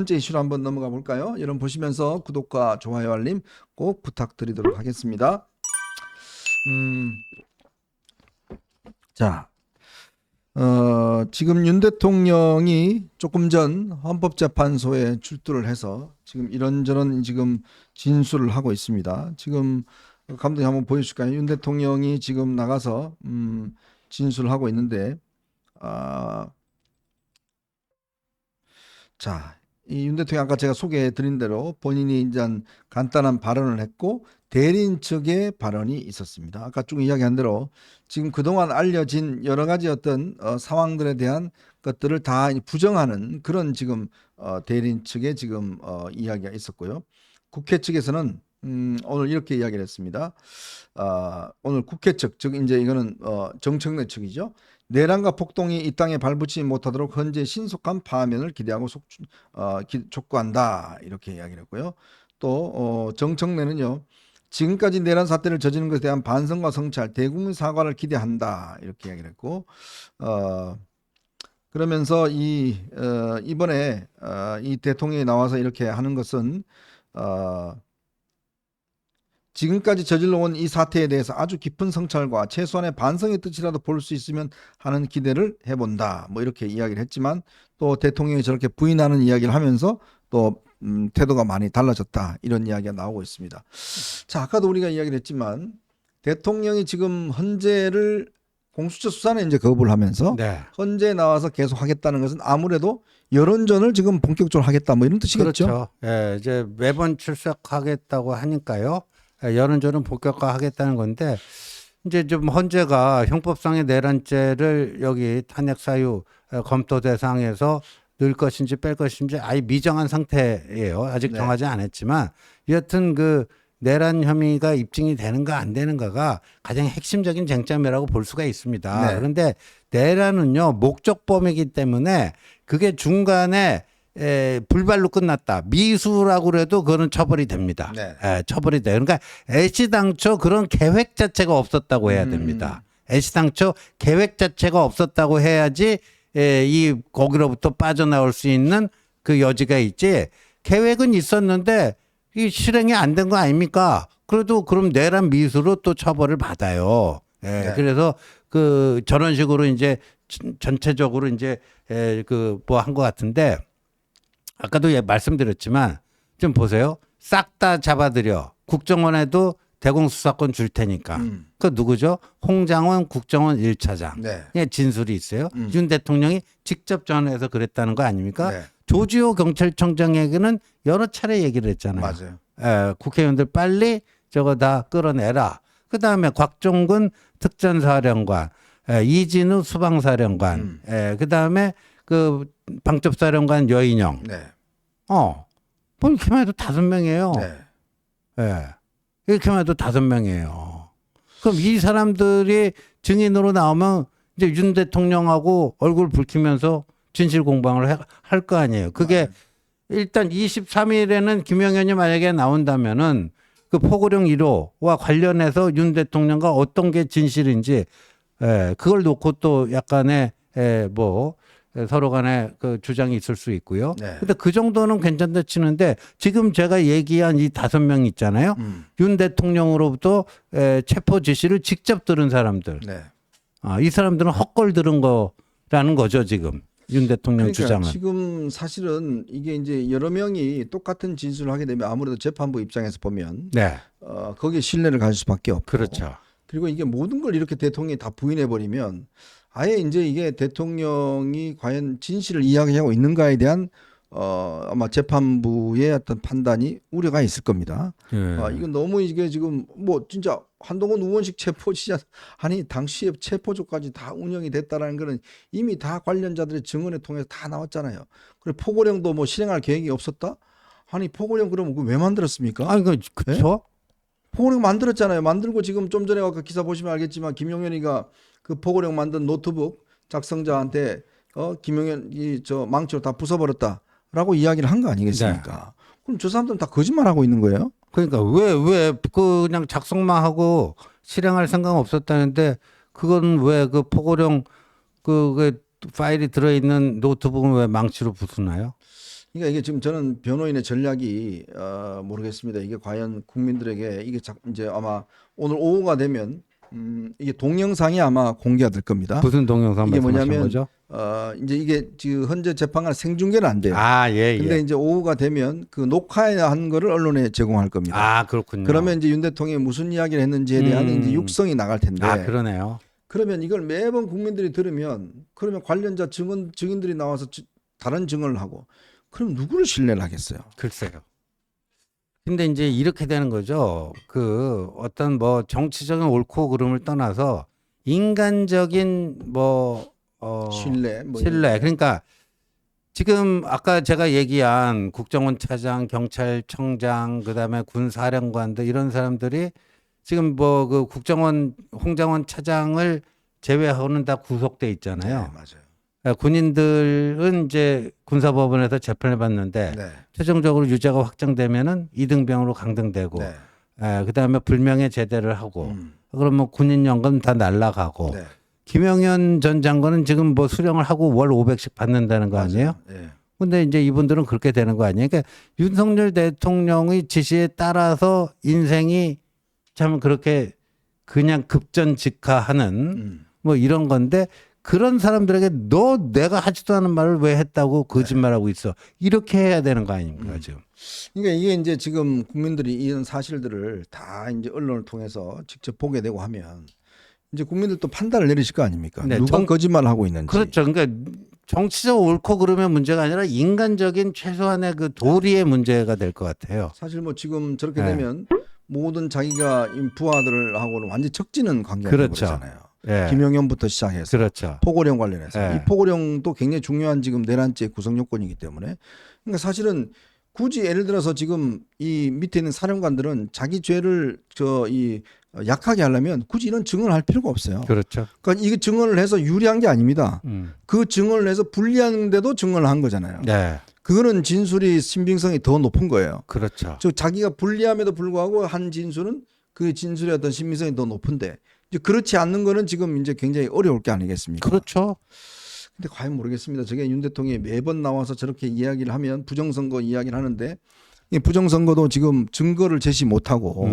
번째 이슈로 한번 넘어가 볼까요? 여러분 보시면서 구독과 좋아요, 알림 꼭 부탁드리도록 하겠습니다. 자, 지금 윤 대통령이 조금 전 헌법재판소에 출두를 해서 지금 이런저런 지금 진술을 하고 있습니다. 지금 감독님 한번 보여줄까요? 윤 대통령이 지금 나가서 진술을 하고 있는데, 자, 이 윤 대통령 아까 제가 소개해 드린 대로 본인이 이제 간단한 발언을 했고 대리인 측의 발언이 있었습니다. 아까 쭉 이야기한 대로 지금 그동안 알려진 여러 가지 어떤 상황들에 대한 것들을 다 부정하는 그런 지금 대리인 측의 지금 이야기가 있었고요. 국회 측에서는 오늘 이렇게 이야기를 했습니다. 오늘 국회 측, 즉 이제 이거는 정청래 측이죠. 내란과 폭동이 이 땅에 발붙이지 못하도록 현재 신속한 파면을 기대하고 촉구한다 이렇게 이야기를 했고요. 또 정청래는요. 지금까지 내란 사태를 저지른 것에 대한 반성과 성찰, 대국민 사과를 기대한다 이렇게 이야기를 했고 그러면서 이번에 이 대통령이 나와서 이렇게 하는 것은 지금까지 저질러 온 이 사태에 대해서 아주 깊은 성찰과 최소한의 반성의 뜻이라도 볼 수 있으면 하는 기대를 해본다. 뭐 이렇게 이야기를 했지만 또 대통령이 저렇게 부인하는 이야기를 하면서 또 태도가 많이 달라졌다. 이런 이야기가 나오고 있습니다. 자, 아까도 우리가 이야기를 했지만 대통령이 지금 헌재를 공수처 수사는 이제 거부를 하면서 네. 헌재에 나와서 계속 하겠다는 것은 아무래도 여론전을 지금 본격적으로 하겠다. 뭐 이런 뜻이겠죠. 그렇죠. 예, 이제 매번 출석하겠다고 하니까요. 예, 여론조는 본격화하겠다는 건데 이제 좀 헌재가 형법상의 내란죄를 여기 탄핵 사유 검토 대상에서 넣을 것인지 뺄 것인지 아예 미정한 상태예요. 아직 네. 정하지 않았지만 여하튼 그 내란 혐의가 입증이 되는가 안 되는가가 가장 핵심적인 쟁점이라고 볼 수가 있습니다. 네. 그런데 내란은요 목적범이기 때문에 그게 중간에 불발로 끝났다. 미수라고 그래도 그거는 처벌이 됩니다. 네. 처벌이 돼요. 그러니까 애시당초 그런 계획 자체가 없었다고 해야 됩니다. 애시당초 계획 자체가 없었다고 해야지 이 거기로부터 빠져나올 수 있는 그 여지가 있지. 계획은 있었는데 이 실행이 안 된 거 아닙니까? 그래도 그럼 내란 미수로 또 처벌을 받아요. 네. 그래서 그 저런 식으로 이제 전체적으로 이제 그 뭐 한 것 같은데 아까도 말씀드렸지만 좀 보세요. 싹 다 잡아들여. 국정원에도 대공수사권 줄 테니까. 그 누구죠? 홍장원 국정원 1차장. 네. 진술이 있어요. 윤 대통령이 직접 전화해서 그랬다는 거 아닙니까? 네. 조지호 경찰청장에게는 여러 차례 얘기를 했잖아요. 맞아요. 국회의원들 빨리 저거 다 끌어내라. 그다음에 곽종근 특전사령관, 이진우 수방사령관, 그다음에 그 방첩사령관 여인영. 네. 뭐 이렇게만 해도 5명이에요. 네. 이렇게만 해도 5명이에요. 그럼 이 사람들이 증인으로 나오면 이제 윤 대통령하고 얼굴 붉히면서 진실 공방을 할 거 아니에요. 그게 일단 23일에는 김영현이 만약에 나온다면은 그 포고령 1호와 관련해서 윤 대통령과 어떤 게 진실인지 그걸 놓고 또 약간의 뭐 서로 간에 그 주장이 있을 수 있고요. 네. 근데 그 정도는 괜찮다 치는데 지금 제가 얘기한 이 5명 있잖아요. 윤 대통령으로부터 체포 지시를 직접 들은 사람들. 네. 이 사람들은 헛걸 들은 거라는 거죠, 지금. 윤 대통령 그러니까 주장은. 지금 사실은 이게 이제 여러 명이 똑같은 진술을 하게 되면 아무래도 재판부 입장에서 보면 네. 거기에 신뢰를 가질 수밖에 없고. 그렇죠. 그리고 이게 모든 걸 이렇게 대통령이 다 부인해 버리면 아예 이제 이게 대통령이 과연 진실을 이야기하고 있는가에 대한 아마 재판부의 어떤 판단이 우려가 있을 겁니다. 이건 너무 이게 지금 뭐 진짜 한동훈 우원식 체포 진짜 아니 당시에 체포조까지 다 운영이 됐다라는 거는 이미 다 관련자들의 증언을 통해서 다 나왔잖아요. 그리고 포고령도 뭐 실행할 계획이 없었다? 아니 포고령 그러면 왜 만들었습니까? 아니 그렇죠. 포고령 만들었잖아요. 만들고 지금 좀 전에 아까 기사 보시면 알겠지만 김용현이가 그 포고령 만든 노트북 작성자한테 김용현이 저 망치로 다 부숴버렸다라고 이야기를 한 거 아니겠습니까? 그럼 저 사람들은 다 거짓말하고 있는 거예요? 그러니까 왜 그냥 작성만 하고 실행할 생각 없었다는데 그건 왜 그 포고령 그 파일이 들어있는 노트북은 왜 망치로 부수나요? 그러니까 이게 지금 저는 변호인의 전략이 모르겠습니다. 이게 과연 국민들에게 이게 이제 아마 오늘 오후가 되면 이게 동영상이 아마 공개가 될 겁니다. 무슨 동영상 이게 말씀하신 뭐냐면 거죠? 이제 이게 지금 현재 재판관 생중계는 안 돼요. 아, 예, 근데 예. 이제 오후가 되면 그 녹화한 거를 언론에 제공할 겁니다. 아, 그렇군요. 그러면 이제 윤 대통령이 무슨 이야기를 했는지에 대한 이제 육성이 나갈 텐데. 아, 그러네요. 그러면 이걸 매번 국민들이 들으면 그러면 관련자 증인들이 나와서 다른 증언을 하고 그럼 누구를 신뢰를 하겠어요? 글쎄요. 근데 이제 이렇게 되는 거죠. 그 어떤 뭐 정치적인 옳고 그름을 떠나서 인간적인 신뢰, 뭐 신뢰. 이런. 그러니까 지금 아까 제가 얘기한 국정원 차장, 경찰청장, 그다음에 군사령관들 이런 사람들이 지금 뭐 그 국정원 홍장원 차장을 제외하고는 다 구속돼 있잖아요. 네, 맞아요. 군인들은 이제 군사법원에서 재판을 받는데 네, 최종적으로 유죄가 확정되면은 이등병으로 강등되고, 네. 그다음에 불명예 제대를 하고, 그러면 군인 연금 다 날라가고. 네. 김영현 전 장관은 지금 뭐 수령을 하고 월 500씩 받는다는 거 아니에요? 네. 근데 이제 이분들은 그렇게 되는 거 아니에요? 그러니까 윤석열 대통령의 지시에 따라서 인생이 참 그렇게 그냥 급전직하하는 뭐 이런 건데 그런 사람들에게 너 내가 하지도 않은 말을 왜 했다고 거짓말하고 있어. 이렇게 해야 되는 거 아닙니까 지금. 그러니까 이게 이제 지금 국민들이 이런 사실들을 다 이제 언론을 통해서 직접 보게 되고 하면 이제 국민들도 판단을 내리실 거 아닙니까? 네, 누가 거짓말을 하고 있는지. 그렇죠. 그러니까 정치적 옳고 그름의 문제가 아니라 인간적인 최소한의 그 도리의 문제가 될 것 같아요. 사실 뭐 지금 저렇게 네. 되면 모든 자기가 부하들하고는 완전 척지는 관계가 그렇죠. 되잖아요. 예. 김용현부터 시작해서 그렇죠. 포고령 관련해서 예. 이 포고령도 굉장히 중요한 지금 내란죄 구성 요건이기 때문에 그러니까 사실은 굳이 예를 들어서 지금 이 밑에 있는 사령관들은 자기 죄를 약하게 하려면 굳이 이런 증언을 할 필요가 없어요. 그렇죠. 그러니까 이게 증언을 해서 유리한 게 아닙니다. 그 증언을 해서 불리한데도 증언을 한 거잖아요. 네. 그거는 진술이 신빙성이 더 높은 거예요. 그렇죠. 즉 자기가 불리함에도 불구하고 한 진술은 그 진술의 어떤 신빙성이 더 높은데 이제 그렇지 않는 거는 지금 이제 굉장히 어려울 게 아니겠습니까? 그렇죠. 근데 과연 모르겠습니다. 저게 윤 대통령이 매번 나와서 저렇게 이야기를 하면 부정선거 이야기를 하는데 이 부정선거도 지금 증거를 제시 못하고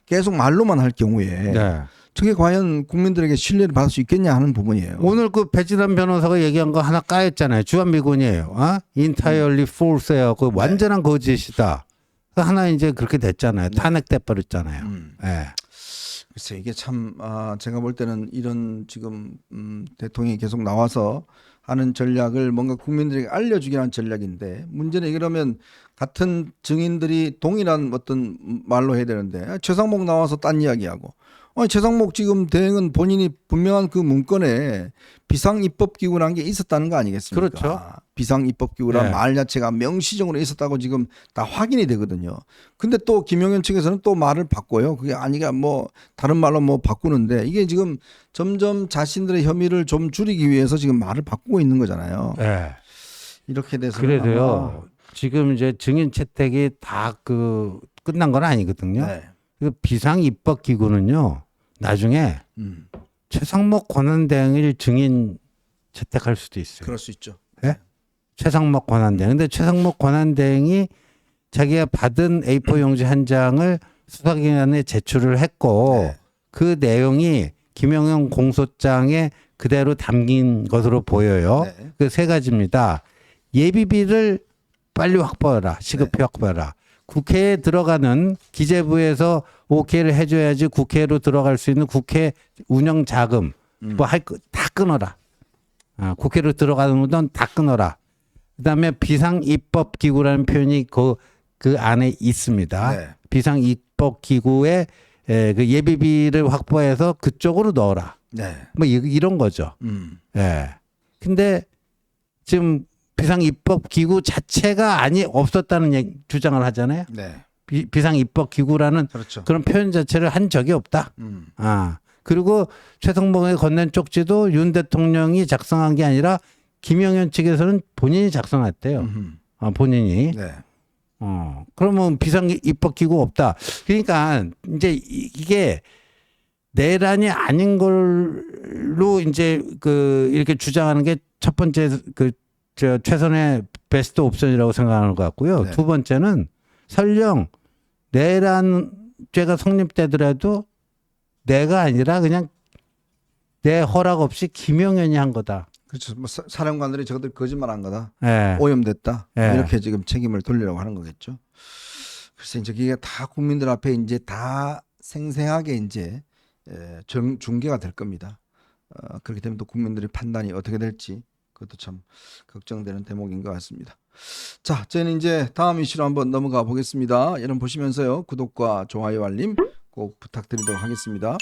계속 말로만 할 경우에 네. 저게 과연 국민들에게 신뢰를 받을 수 있겠냐 하는 부분이에요. 오늘 그 배지단 변호사가 얘기한 거 하나 까였잖아요. 주한미군이에요. entirely false예요. 그 완전한 거짓이다. 그 하나 이제 그렇게 됐잖아요. 탄핵돼 버렸잖아요. 네. 글쎄 이게 참 제가 볼 때는 이런 지금 대통령이 계속 나와서 하는 전략을 뭔가 국민들에게 알려주기 하는 전략인데 문제는 그러면 같은 증인들이 동일한 어떤 말로 해야 되는데 최상목 나와서 딴 이야기하고 최상목 지금 대행은 본인이 분명한 그 문건에 비상입법기구라는 게 있었다는 거 아니겠습니까? 그렇죠. 비상입법기구라는 네. 말 자체가 명시적으로 있었다고 지금 다 확인이 되거든요. 근데 또 김용현 측에서는 또 말을 바꿔요. 그게 아니가 뭐 다른 말로 뭐 바꾸는데 이게 지금 점점 자신들의 혐의를 좀 줄이기 위해서 지금 말을 바꾸고 있는 거잖아요. 네. 이렇게 돼서 그래서요. 지금 이제 증인 채택이 다 그 끝난 건 아니거든요. 네. 그 비상입법기구는요. 나중에 최상목 권한대행을 증인 채택할 수도 있어요. 그럴 수 있죠. 네? 최상목 권한대행. 근데 최상목 권한대행이 자기가 받은 A4 용지 한 장을 수사기관에 제출을 했고 네. 그 내용이 김영현 공소장에 그대로 담긴 것으로 보여요. 네. 그 세 가지입니다. 예비비를 빨리 확보해라. 시급히 확보해라. 국회에 들어가는 기재부에서 오케이를 해줘야지 국회로 들어갈 수 있는 국회 운영 자금 뭐 할 거 다 끊어라. 국회로 들어가는 건 다 끊어라. 그다음에 비상입법기구라는 표현이 그 안에 있습니다. 네. 비상입법기구에 그 예비비를 확보해서 그쪽으로 넣어라. 네. 뭐 이런 거죠. 예. 근데 지금 비상입법기구 자체가 없었다는 주장을 하잖아요. 네. 비상입법기구라는 그렇죠. 그런 표현 자체를 한 적이 없다. 그리고 최성봉에 건넨 쪽지도 윤 대통령이 작성한 게 아니라 김영현 측에서는 본인이 작성했대요. 본인이. 네. 그러면 비상입법기구 없다. 그러니까 이제 이게 내란이 아닌 걸로 이제 이렇게 주장하는 게 첫 번째 그 저 최선의 베스트 옵션이라고 생각하는 것 같고요. 네. 두 번째는 설령 내란죄가 성립되더라도 내가 아니라 그냥 내 허락 없이 김용현이 한 거다. 그렇죠. 뭐 사령관들이 저것들 거짓말한 거다. 예. 오염됐다. 예. 이렇게 지금 책임을 돌리려고 하는 거겠죠. 글쎄 이제 이게 다 국민들 앞에 이제 다 생생하게 이제 중계가 될 겁니다. 그렇게 되면 또 국민들의 판단이 어떻게 될지 그것도 참 걱정되는 대목인 것 같습니다. 자, 저희는 이제 다음 이슈로 한번 넘어가 보겠습니다. 여러분 보시면서요 구독과 좋아요 알림 꼭 부탁드리도록 하겠습니다.